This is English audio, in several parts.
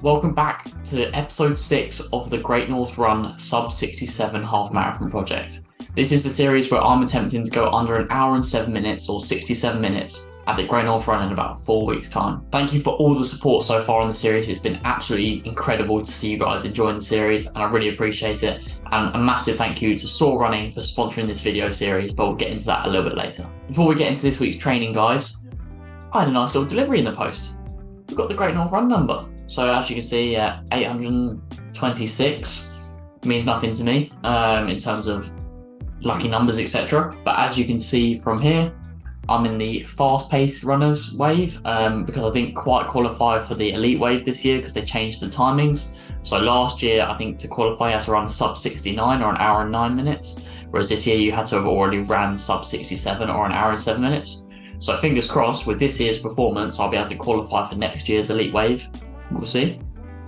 welcome back to episode 6 of the Great North Run Sub 67 Half Marathon Project. This is the series where I'm attempting to go under an hour and 7 minutes or 67 minutes at the Great North Run in about 4 weeks' time. Thank you for all the support so far in the series. It's been absolutely incredible to see you guys enjoying the series, and I really appreciate it. And a massive thank you to Soar Running for sponsoring this video series, but we'll get into that a little bit later. Before we get into this week's training, guys, I had a nice little delivery in the post. We've got the Great North Run number. So as you can see, 826 means nothing to me in terms of lucky numbers, etc. But as you can see from here, I'm in the fast-paced runners wave because I didn't quite qualify for the elite wave this year because they changed the timings. So last year, I think to qualify, you had to run sub 69 or an hour and 9 minutes, whereas this year you had to have already ran sub 67 or an hour and 7 minutes. So fingers crossed, with this year's performance, I'll be able to qualify for next year's elite wave. We'll see.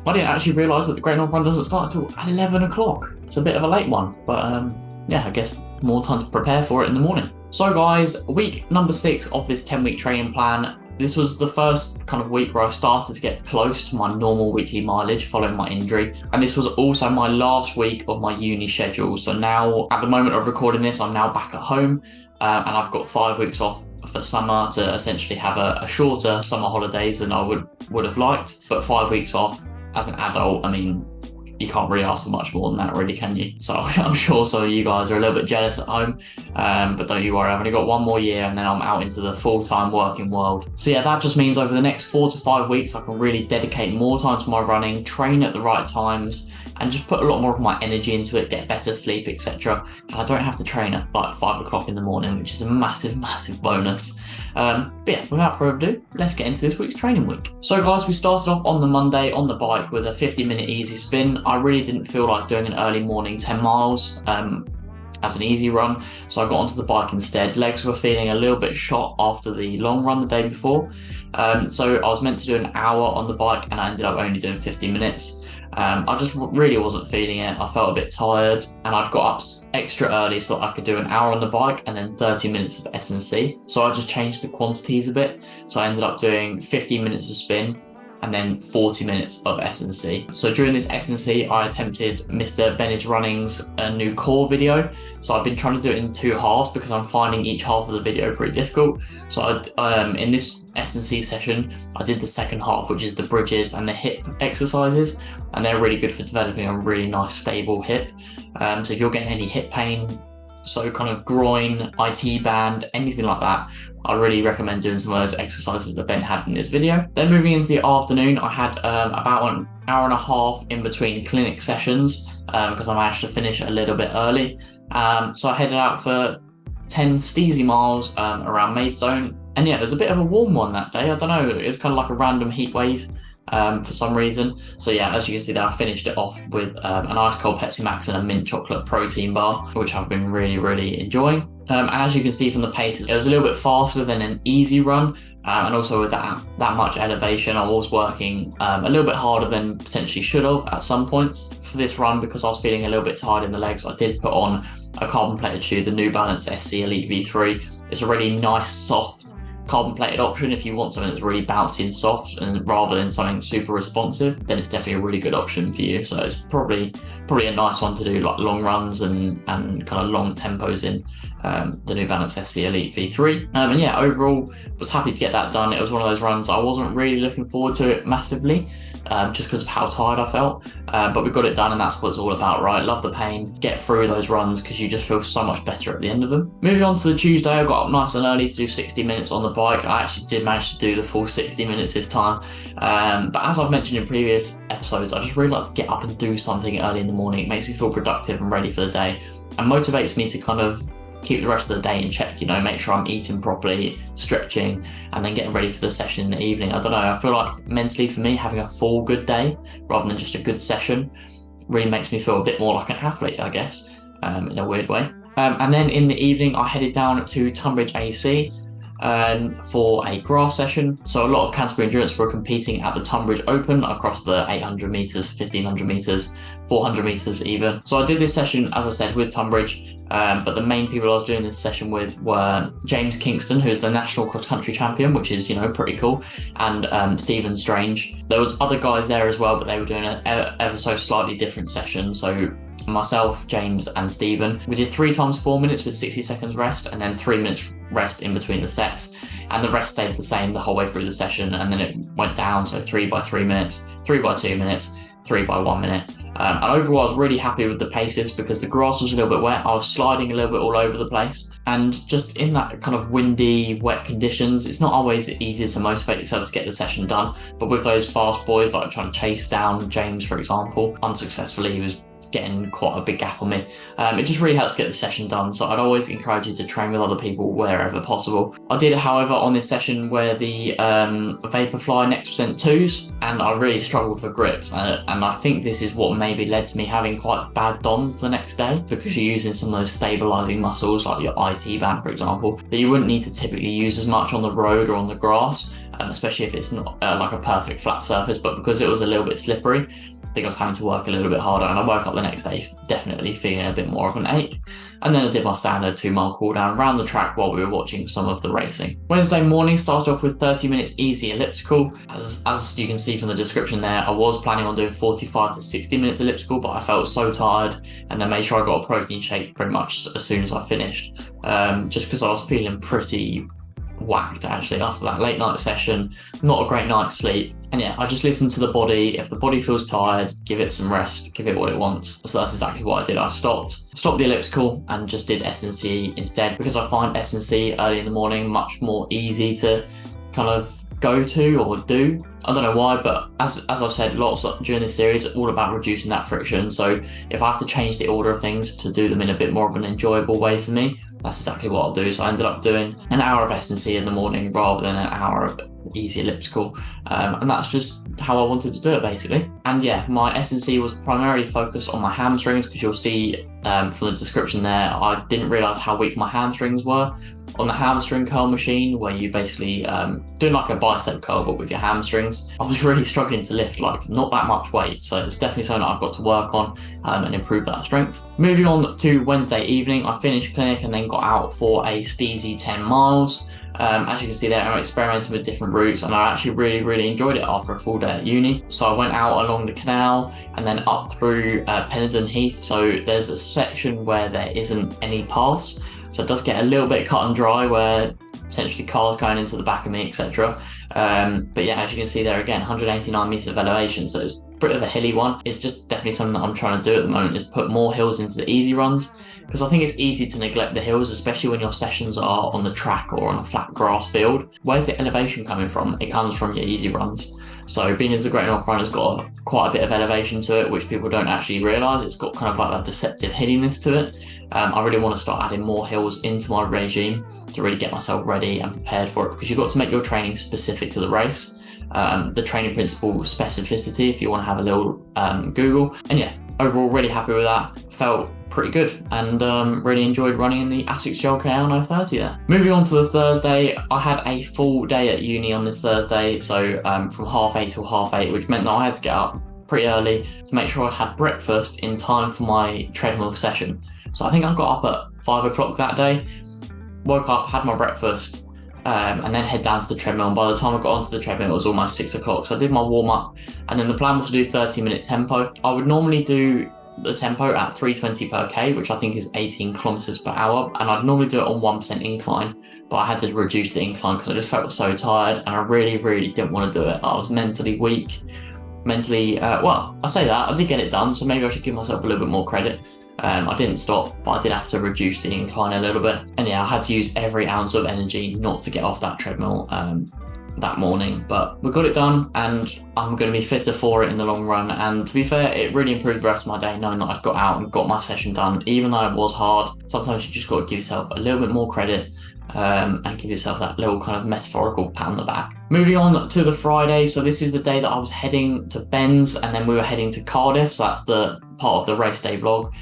I didn't actually realise that the Great North Run doesn't start until 11 o'clock. It's a bit of a late one, but yeah, I guess more time to prepare for it in the morning. So guys, week number 6 of this 10-week training plan. This was the first kind of week where I started to get close to my normal weekly mileage following my injury. And this was also my last week of my uni schedule. So now, at the moment of recording this, I'm now back at home. And I've got 5 weeks off for summer to essentially have a shorter summer holidays than I would have liked. But 5 weeks off as an adult, I mean, you can't really ask for much more than that, really, can you? So I'm sure some of you guys are a little bit jealous at home, but don't you worry, I've only got 1 more year and then I'm out into the full-time working world. So yeah, that just means over the next 4 to 5 weeks, I can really dedicate more time to my running, train at the right times, and just put a lot more of my energy into it, get better sleep, etc. And I don't have to train at like 5 o'clock in the morning, which is a massive, massive bonus. But yeah, without further ado, let's get into this week's training week. So guys, we started off on the Monday on the bike with a 50-minute easy spin. I really didn't feel like doing an early morning 10 miles as an easy run, so I got onto the bike instead. Legs were feeling a little bit shot after the long run the day before. So I was meant to do an hour on the bike and I ended up only doing 50 minutes. I just really wasn't feeling it. I felt a bit tired and I'd got up extra early so I could do an hour on the bike and then 30 minutes of S&C. So I just changed the quantities a bit. So I ended up doing 15 minutes of spin and then 40 minutes of S&C. So during this S&C, I attempted Mr. Ben is Running's new core video. So I've been trying to do it in 2 halves because I'm finding each half of the video pretty difficult. So in this S&C session, I did the second half, which is the bridges and the hip exercises. And they're really good for developing a really nice stable hip. So if you're getting any hip pain, so kind of groin, IT band, anything like that, I really recommend doing some of those exercises that Ben had in this video. Then moving into the afternoon, I had about an hour and a half in between clinic sessions because I managed to finish a little bit early. So I headed out for 10 steezy miles around Maidstone. And yeah, it was a bit of a warm one that day. I don't know, it was kind of like a random heat wave for some reason. So yeah, as you can see there, I finished it off with an ice cold Pepsi Max and a mint chocolate protein bar, which I've been really, really enjoying. And as you can see from the pace, it was a little bit faster than an easy run. And also with that much elevation, I was working a little bit harder than potentially should have at some points for this run because I was feeling a little bit tired in the legs. I did put on a carbon plated shoe, the New Balance SC Elite V3. It's a really nice, soft, carbon plated option. If you want something that's really bouncy and soft and rather than something super responsive, then it's definitely a really good option for you. So it's probably a nice one to do like long runs and kind of long tempos in the New Balance SC Elite V3. And yeah, overall was happy to get that done. It was one of those runs I wasn't really looking forward to it massively, just because of how tired I felt, but we got it done and that's what it's all about, right? Love the pain, get through those runs because you just feel so much better at the end of them. Moving on to the Tuesday, I got up nice and early to do 60 minutes on the bike. I actually did manage to do the full 60 minutes this time, but as I've mentioned in previous episodes, I just really like to get up and do something early in the morning. It makes me feel productive and ready for the day and motivates me to kind of keep the rest of the day in check, you know, make sure I'm eating properly, stretching, and then getting ready for the session in the evening. I don't know, I feel like mentally for me, having a full good day rather than just a good session really makes me feel a bit more like an athlete, I guess, in a weird way. And then in the evening, I headed down to Tunbridge AC for a grass session. So a lot of Canterbury Endurance were competing at the Tunbridge Open across the 800 metres, 1500 metres, 400 metres even. So I did this session, as I said, with Tunbridge. But the main people I was doing this session with were James Kingston, who's the national cross-country champion, which is, pretty cool, and Stephen Strange. There was other guys there as well, but they were doing an ever so slightly different session. So myself, James, and Stephen, we did 3 times 4 minutes with 60 seconds rest, and then 3 minutes rest in between the sets. And the rest stayed the same the whole way through the session, and then it went down, so 3 by 3 minutes, 3 by 2 minutes, 3 by 1 minute. And overall, I was really happy with the paces because the grass was a little bit wet. I was sliding a little bit all over the place. And just in that kind of windy, wet conditions, it's not always easy to motivate yourself to get the session done. But with those fast boys, like trying to chase down James, for example, unsuccessfully, he was getting quite a big gap on me. It just really helps get the session done, so I'd always encourage you to train with other people wherever possible. I did, however, on this session wear the Vaporfly Next Percent 2s, and I really struggled for grips, and I think this is what maybe led to me having quite bad DOMs the next day, because you're using some of those stabilizing muscles like your IT band, for example, that you wouldn't need to typically use as much on the road or on the grass, especially if it's not like a perfect flat surface. But because it was a little bit slippery, I think I was having to work a little bit harder, and I woke up the next day definitely feeling a bit more of an ache. And then I did my standard 2-mile cool down around the track while we were watching some of the racing. Wednesday morning started off with 30 minutes easy elliptical. As you can see from the description there, I was planning on doing 45 to 60 minutes elliptical, but I felt so tired, and then made sure I got a protein shake pretty much as soon as I finished, just because I was feeling pretty whacked actually after that late night session, not a great night's sleep. And yeah, I just listened to the body. If the body feels tired, give it some rest, give it what it wants. So that's exactly what I did. I stopped the elliptical and just did S&C instead, because I find S&C early in the morning much more easy to kind of go to or do. I don't know why, but as I've said lots during this series, it's all about reducing that friction. So if I have to change the order of things to do them in a bit more of an enjoyable way for me, that's exactly what I'll do. So I ended up doing an hour of S&C in the morning rather than an hour of easy elliptical, and that's just how I wanted to do it basically. And yeah, my S&C was primarily focused on my hamstrings, because you'll see from the description there, I didn't realize how weak my hamstrings were. On the hamstring curl machine, where you basically doing like a bicep curl but with your hamstrings, I was really struggling to lift like not that much weight, so it's definitely something that I've got to work on and improve that strength. Moving on to Wednesday evening, I finished clinic and then got out for a steezy 10 miles. As you can see there, I'm experimenting with different routes, and I actually really enjoyed it after a full day at uni. So I went out along the canal and then up through Pennington Heath. So there's a section where there isn't any paths, so it does get a little bit cut and dry where essentially cars going into the back of me, etc. But yeah, as you can see there again, 189 meters of elevation, so it's a bit of a hilly one. It's just definitely something that I'm trying to do at the moment, is put more hills into the easy runs, because I think it's easy to neglect the hills, especially when your sessions are on the track or on a flat grass field. Where's the elevation coming from? It comes from your easy runs. So being as the Great North Run has got quite a bit of elevation to it, which people don't actually realise. It's got kind of like that deceptive hilliness to it. I really want to start adding more hills into my regime to really get myself ready and prepared for it, because you've got to make your training specific to the race. The training principle specificity, if you want to have a little Google. And yeah, overall really happy with that. Felt pretty good, and really enjoyed running in the Asics Gel KL 30 there. Moving on to the Thursday, I had a full day at uni on this Thursday, so from 8:30 till 8:30, which meant that I had to get up pretty early to make sure I'd had breakfast in time for my treadmill session. So I think I got up at 5 o'clock that day, woke up, had my breakfast, and then head down to the treadmill. And by the time I got onto the treadmill, it was almost 6 o'clock. So I did my warm up, and then the plan was to do 30-minute tempo. I would normally do the tempo at 320 per K, which I think is 18 kilometers per hour. And I'd normally do it on 1% incline, but I had to reduce the incline because I just felt so tired, and I really didn't want to do it. I was mentally weak. Well, I say that, I did get it done, so maybe I should give myself a little bit more credit. I didn't stop, but I did have to reduce the incline a little bit. And yeah, I had to use every ounce of energy not to get off that treadmill that morning. But we got it done, and I'm going to be fitter for it in the long run. And to be fair, it really improved the rest of my day knowing that I'd got out and got my session done. Even though it was hard, sometimes you just got to give yourself a little bit more credit and give yourself that little kind of metaphorical pat on the back. Moving on to the Friday, so this is the day that I was heading to Ben's, and then we were heading to Cardiff, so that's the part of the race day vlog.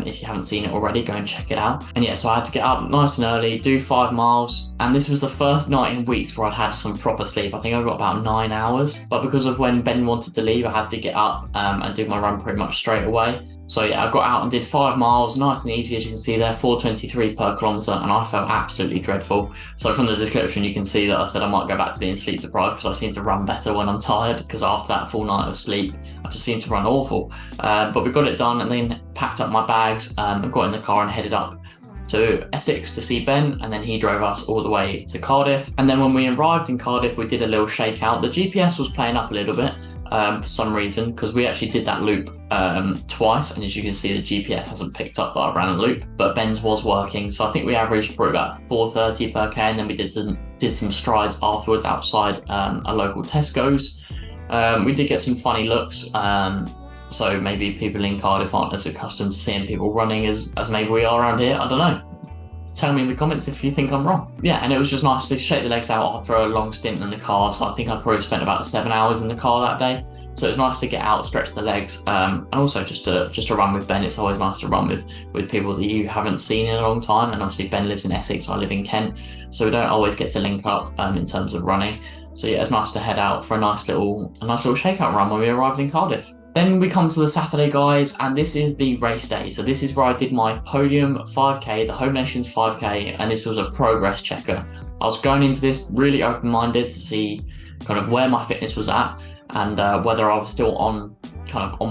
If you haven't seen it already, go and check it out. And yeah, so I had to get up nice and early, do 5 miles, and this was the first night in weeks where I'd had some proper sleep. I think I got about 9 hours, but because of when Ben wanted to leave, I had to get up and do my run pretty much straight away. So yeah, I got out and did 5 miles, nice and easy, as you can see there, 4:23 per kilometre, and I felt absolutely dreadful. So from the description, you can see that I said I might go back to being sleep deprived because I seem to run better when I'm tired, because after that full night of sleep, I just seem to run awful. But we got it done and then packed up my bags and got in the car and headed up to Essex to see Ben, and then he drove us all the way to Cardiff. And then when we arrived in Cardiff, we did a little shakeout. The GPS was playing up a little bit for some reason, because we actually did that loop twice, and as you can see, the GPS hasn't picked up that I ran a loop, but Ben's was working. So I think we averaged probably about 4:30 per K, and then we did some strides afterwards outside a local Tesco's. We did get some funny looks. So maybe people in Cardiff aren't as accustomed to seeing people running as maybe we are around here. I don't know. Tell me in the comments if you think I'm wrong. Yeah, and it was just nice to shake the legs out after a long stint in the car. So I think I probably spent about 7 hours in the car that day. So it was nice to get out, stretch the legs, and also just to run with Ben. It's always nice to run with people that you haven't seen in a long time. And obviously Ben lives in Essex, I live in Kent, so we don't always get to link up in terms of running. So yeah, it's nice to head out for a nice little shakeout run when we arrived in Cardiff. Then we come to the Saturday, guys, and this is the race day. So this is where I did my podium 5K, the Home Nations 5K, and this was a progress checker. I was going into this really open-minded to see kind of where my fitness was at and whether I was still on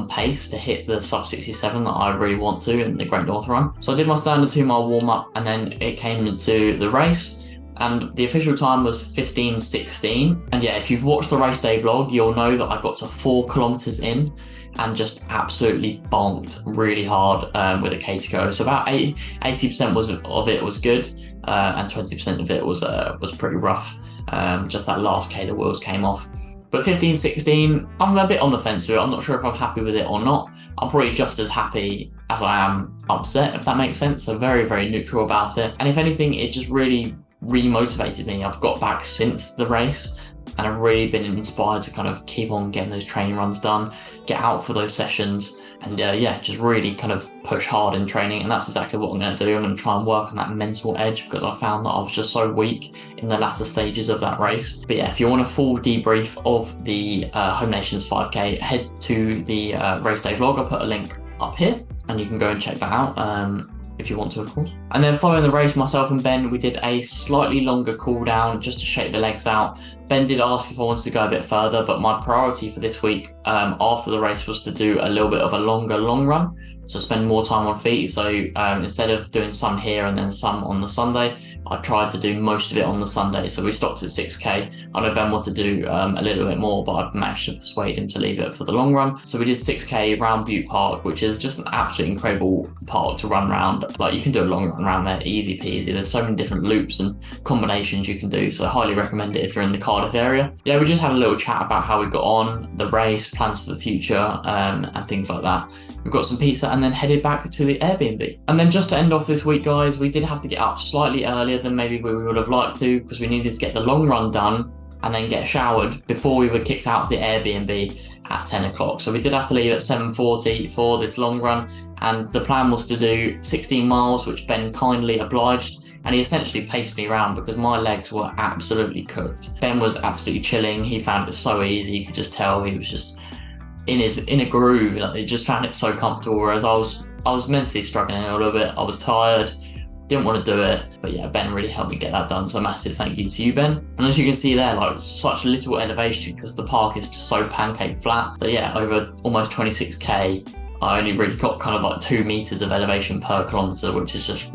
pace to hit the sub 67 that I really want to in the Great North Run. So I did my standard 2-mile warm-up, and then it came into the race. And the official time was 15:16. And yeah, if you've watched the race day vlog, you'll know that I got to 4 kilometers in and just absolutely bonked really hard with a K to go. So about 80% of it was good, and 20% of it was pretty rough. Just that last K, the wheels came off. But 15:16, I'm a bit on the fence with it. I'm not sure if I'm happy with it or not. I'm probably just as happy as I am upset, if that makes sense. So very, very neutral about it. And if anything, it just really re-motivated me. I've got back since the race, and I've really been inspired to kind of keep on getting those training runs done, get out for those sessions, and yeah, just really kind of push hard in training. And that's exactly what I'm going to do. I'm going to try and work on that mental edge, because I found that I was just so weak in the latter stages of that race. But yeah, if you want a full debrief of the Home Nations 5K, head to the race day vlog. I'll put a link up here and you can go and check that out. If you want to, of course. And then following the race, myself and Ben, we did a slightly longer cool down just to shake the legs out. Ben did ask if I wanted to go a bit further, but my priority for this week after the race was to do a little bit of a longer long run, so spend more time on feet. So instead of doing some here and then some on the Sunday, I tried to do most of it on the Sunday. So we stopped at 6K. I know Ben wanted to do a little bit more, but I managed to persuade him to leave it for the long run. So we did 6K around Butte Park, which is just an absolutely incredible park to run around. Like, you can do a long run around there, easy peasy. There's so many different loops and combinations you can do. So I highly recommend it if you're in the Cardiff area. Yeah, we just had a little chat about how we got on, the race, plans for the future, and things like that. We've got some pizza and then headed back to the Airbnb. And then just to end off this week, guys, we did have to get up slightly earlier than maybe we would have liked to, because we needed to get the long run done and then get showered before we were kicked out of the Airbnb at 10 o'clock. So we did have to leave at 7:40 for this long run, and the plan was to do 16 miles, which Ben kindly obliged. And he essentially paced me around because my legs were absolutely cooked. Ben was absolutely chilling. He found it so easy. You could just tell he was just in a groove. Like, he just found it so comfortable. Whereas I was mentally struggling a little bit. I was tired, didn't want to do it. But yeah, Ben really helped me get that done. So massive thank you to you, Ben. And as you can see there, like, such little elevation because the park is just so pancake flat. But yeah, over almost 26K, I only really got kind of like 2 meters of elevation per kilometer, which is just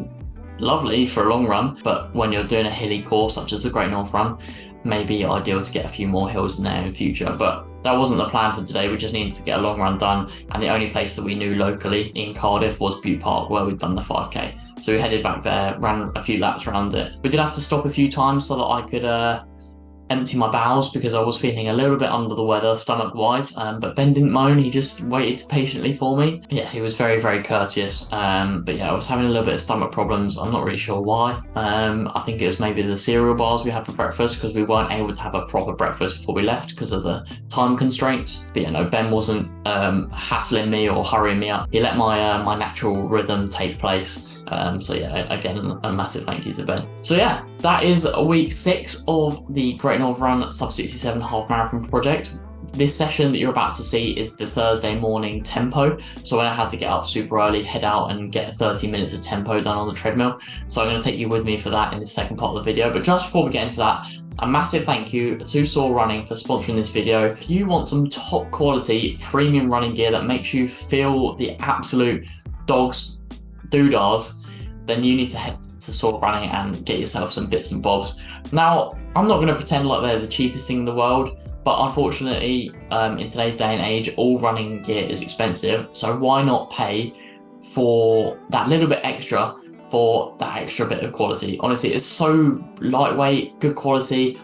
lovely for a long run. But when you're doing a hilly course such as the Great North Run, maybe ideal to get a few more hills in there in the future. But that wasn't the plan for today. We just needed to get a long run done, and the only place that we knew locally in Cardiff was Butte Park, where we'd done the 5K. So we headed back there, ran a few laps around it. We did have to stop a few times so that I could empty my bowels, because I was feeling a little bit under the weather stomach wise, but Ben didn't moan. He just waited patiently for me. Yeah, he was very, very courteous. But yeah, I was having a little bit of stomach problems. I'm not really sure why. I think it was maybe the cereal bars we had for breakfast, because we weren't able to have a proper breakfast before we left because of the time constraints. But yeah, no, Ben wasn't hassling me or hurrying me up. He let my natural rhythm take place. So yeah, again, a massive thank you to Ben. So yeah, that is week 6 of the Great North Run Sub 67 half marathon project. This session that you're about to see is the Thursday morning tempo. So when I had to get up super early, head out and get 30 minutes of tempo done on the treadmill. So I'm going to take you with me for that in the second part of the video. But just before we get into that, a massive thank you to Soar Running for sponsoring this video. If you want some top quality premium running gear that makes you feel the absolute dog's doodahs, then you need to head to Soar Running and get yourself some bits and bobs. Now, I'm not going to pretend like they're the cheapest thing in the world, but unfortunately, in today's day and age, all running gear is expensive. So why not pay for that little bit extra for that extra bit of quality? Honestly, it's so lightweight, good quality,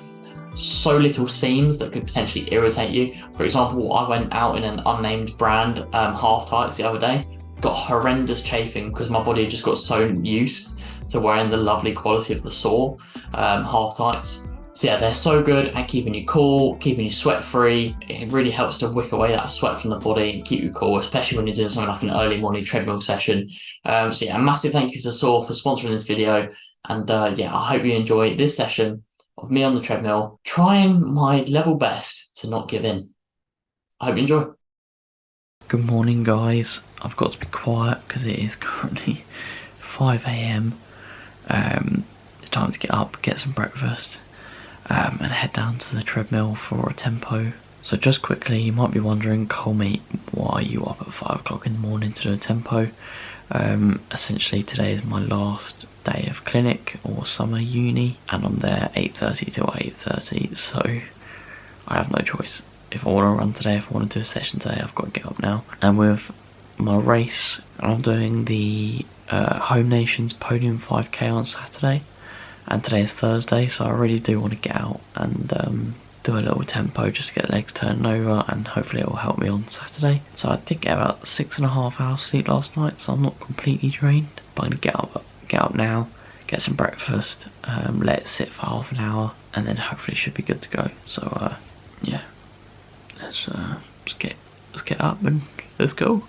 so little seams that could potentially irritate you. For example, I went out in an unnamed brand half tights the other day, got horrendous chafing because my body just got so used to wearing the lovely quality of the Soar half tights. So yeah, they're so good at keeping you cool, keeping you sweat free. It really helps to wick away that sweat from the body and keep you cool, especially when you're doing something like an early morning treadmill session. So yeah, a massive thank you to Soar for sponsoring this video. And yeah, I hope you enjoy this session of me on the treadmill, trying my level best to not give in. I hope you enjoy. Good morning, guys. I've got to be quiet because it is currently 5 AM. It's time to get up, get some breakfast, and head down to the treadmill for a tempo. So just quickly, you might be wondering, Cole mate, why are you up at 5 o'clock in the morning to do a tempo? Essentially today is my last day of clinic or summer uni, and I'm there 8:30 till 8:30, so I have no choice. If I want to run today, if I want to do a session today, I've got to get up now. And with my race, I'm doing the Home Nations Podium 5k on Saturday, and today is Thursday, so I really do want to get out and do a little tempo just to get legs turning over, and hopefully it will help me on Saturday. So I did get about 6.5 hours sleep last night, so I'm not completely drained, but I'm going to get up now, get some breakfast, let it sit for half an hour, and then hopefully it should be good to go. So yeah, let's get up and let's go.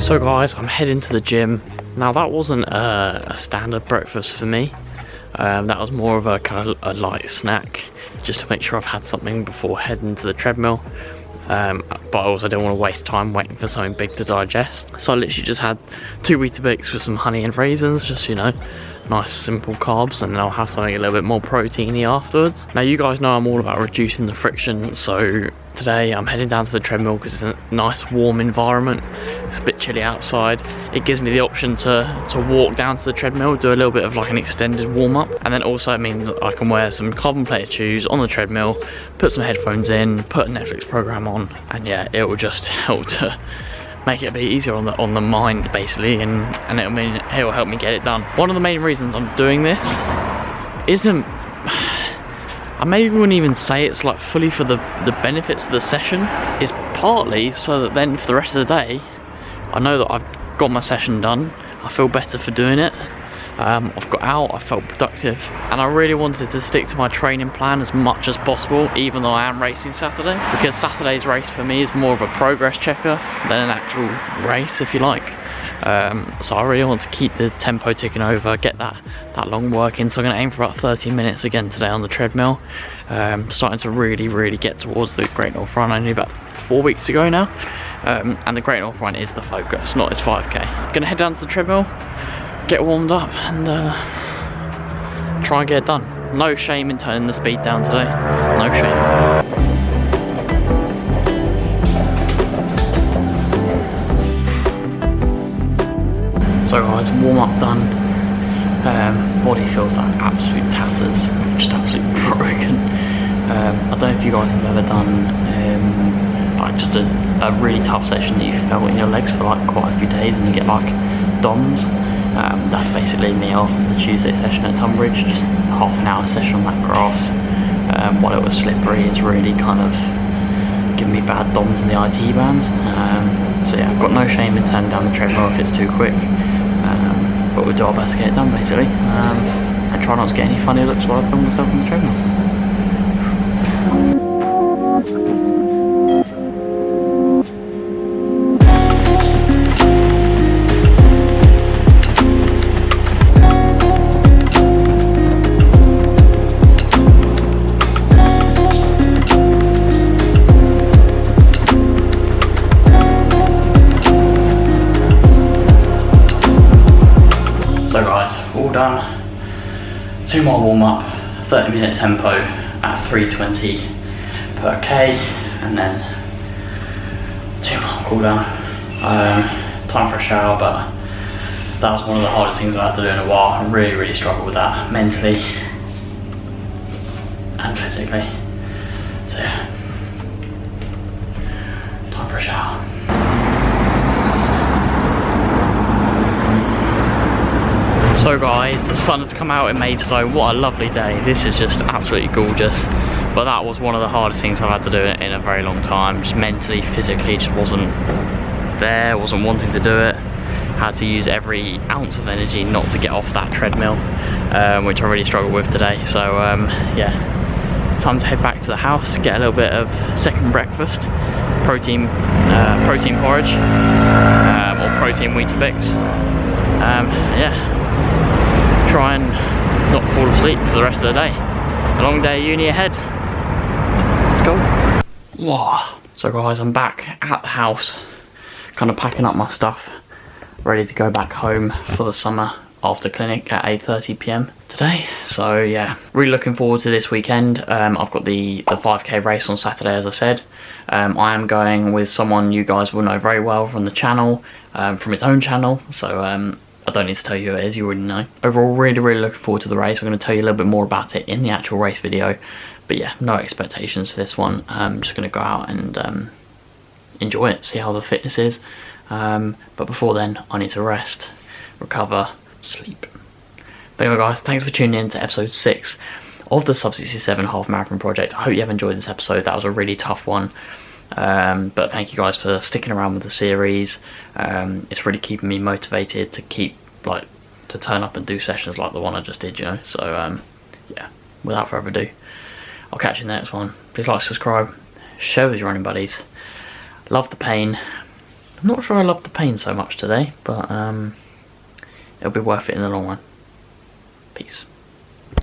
So guys, I'm heading to the gym. Now that wasn't a standard breakfast for me. That was more of a kind of a light snack, just to make sure I've had something before heading to the treadmill. But I also didn't want to waste time waiting for something big to digest. So I literally just had 2 Weetabix with some honey and raisins, just, you know, nice simple carbs, and then I'll have something a little bit more proteiny afterwards. Now you guys know I'm all about reducing the friction, so today I'm heading down to the treadmill because it's a nice warm environment. It's a bit chilly outside. It gives me the option to walk down to the treadmill, do a little bit of like an extended warm-up, and then also it means I can wear some carbon plated shoes on the treadmill, put some headphones in, put a Netflix program on, and yeah, it will just help to make it a bit easier on the mind basically, and it'll help me get it done. One of the main reasons I'm doing this isn't, I maybe wouldn't even say it's like fully for the benefits of the session, is partly so that then for the rest of the day I know that I've got my session done, I feel better for doing it. I've got out, I felt productive, and I really wanted to stick to my training plan as much as possible, even though I am racing Saturday, because Saturday's race for me is more of a progress checker than an actual race, if you like. So I really want to keep the tempo ticking over, get that long work in, so I'm going to aim for about 30 minutes again today on the treadmill. Starting to really get towards the Great North Run, only about 4 weeks to go now, and the Great North Run is the focus, not this 5k. Going to head down to the treadmill, get warmed up, and try and get it done. No shame in turning the speed down today, no shame. So guys, warm up done. Body feels like absolute tatters, just absolutely broken. I don't know if you guys have ever done like just a really tough session that you felt in your legs for like quite a few days, and you get like DOMS. That's basically me after the Tuesday session at Tunbridge, just half an hour session on that grass. While it was slippery, it's really kind of giving me bad DOMS in the IT bands. So yeah, I've got no shame in turning down the treadmill if it's too quick. but we'll do our best to get it done basically, and try not to get any funny looks while I film myself on the treadmill. So guys, all done. 2 more warm up, 30-minute tempo at 320 per K, and then 2 more cool down. Time for a shower, but that was one of the hardest things I've had to do in a while. I really struggled with that mentally and physically. So yeah, time for a shower. So guys, the sun has come out in Maidstone. What a lovely day. This is just absolutely gorgeous. But that was one of the hardest things I've had to do in a very long time. Just mentally, physically, just wasn't there, wasn't wanting to do it. Had to use every ounce of energy not to get off that treadmill, which I really struggled with today. So yeah, time to head back to the house, get a little bit of second breakfast, protein porridge, or protein Weetabix. Yeah. Try and not fall asleep for the rest of the day. A long day of uni ahead. Let's go. Wow. So guys, I'm back at the house, kind of packing up my stuff, ready to go back home for the summer after clinic at 8:30 p.m. today. So yeah, really looking forward to this weekend. I've got the 5k race on Saturday, as I said. I am going with someone you guys will know very well from the channel, from its own channel. So I don't need to tell you who it is, you already know. Overall, really looking forward to the race. I'm going to tell you a little bit more about it in the actual race video. But yeah, no expectations for this one. I'm just going to go out and enjoy it, see how the fitness is. But before then, I need to rest, recover, sleep. But anyway guys, thanks for tuning in to episode 6 of the Sub 67 Half Marathon Project. I hope you have enjoyed this episode. That was a really tough one. But thank you guys for sticking around with the series. It's really keeping me motivated to to turn up and do sessions like the one I just did, you know. So yeah, without further ado, I'll catch you in the next one. Please like, subscribe, share with your running buddies. Love the pain. I'm not sure I love the pain so much today, but it'll be worth it in the long run. Peace.